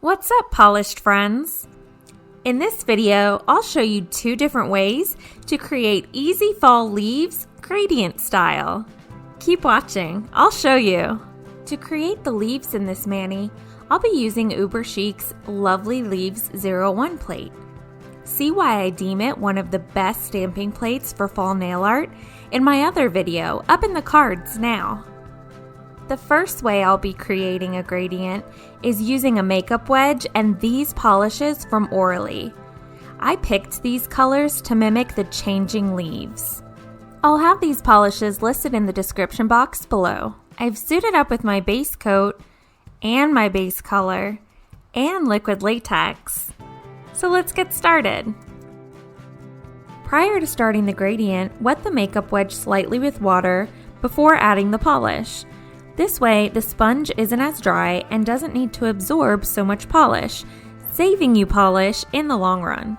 What's up, polished friends? In this video, I'll show you 2 different ways to create easy fall leaves gradient style. Keep watching, I'll show you. To create the leaves in this mani, I'll be using Uber Chic's Lovely Leaves 01 plate. See why I deem it one of the best stamping plates for fall nail art in my other video up in the cards now. The first way I'll be creating a gradient is using a makeup wedge and these polishes from Orly. I picked these colors to mimic the changing leaves. I'll have these polishes listed in the description box below. I've suited up with my base coat and my base color and liquid latex. So let's get started. Prior to starting the gradient, wet the makeup wedge slightly with water before adding the polish. This way, the sponge isn't as dry and doesn't need to absorb so much polish, saving you polish in the long run.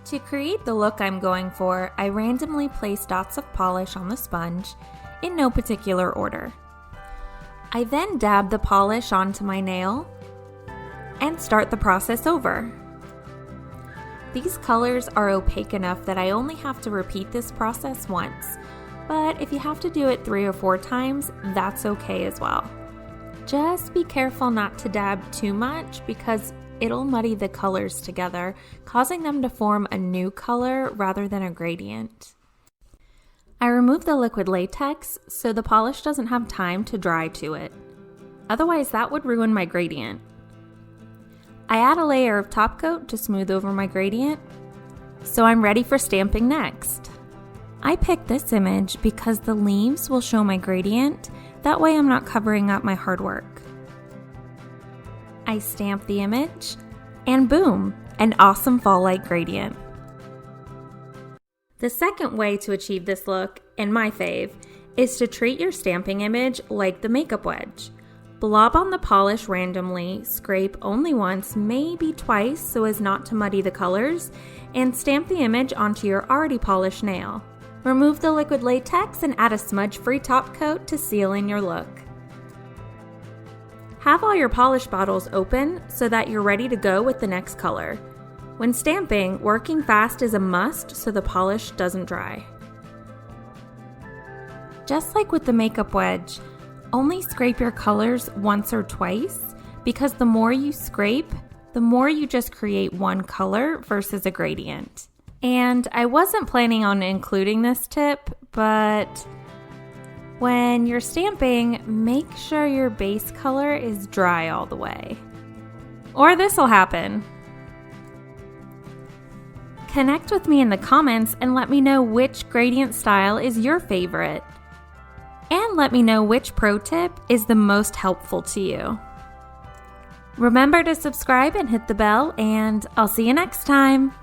To create the look I'm going for, I randomly place dots of polish on the sponge in no particular order. I then dab the polish onto my nail and start the process over. These colors are opaque enough that I only have to repeat this process once. But if you have to do it 3 or 4 times, that's okay as well. Just be careful not to dab too much because it'll muddy the colors together, causing them to form a new color rather than a gradient. I remove the liquid latex so the polish doesn't have time to dry to it. Otherwise, that would ruin my gradient. I add a layer of top coat to smooth over my gradient, so I'm ready for stamping next. I picked this image because the leaves will show my gradient, that way I'm not covering up my hard work. I stamp the image, and boom, an awesome fall-like gradient. The second way to achieve this look, and my fave, is to treat your stamping image like the makeup wedge. Blob on the polish randomly, scrape only once, maybe twice so as not to muddy the colors, and stamp the image onto your already polished nail. Remove the liquid latex and add a smudge-free top coat to seal in your look. Have all your polish bottles open so that you're ready to go with the next color. When stamping, working fast is a must so the polish doesn't dry. Just like with the makeup wedge, only scrape your colors once or twice because the more you scrape, the more you just create one color versus a gradient. And I wasn't planning on including this tip, but when you're stamping, make sure your base color is dry all the way. Or this will happen. Connect with me in the comments and let me know which gradient style is your favorite. And let me know which pro tip is the most helpful to you. Remember to subscribe and hit the bell, and I'll see you next time.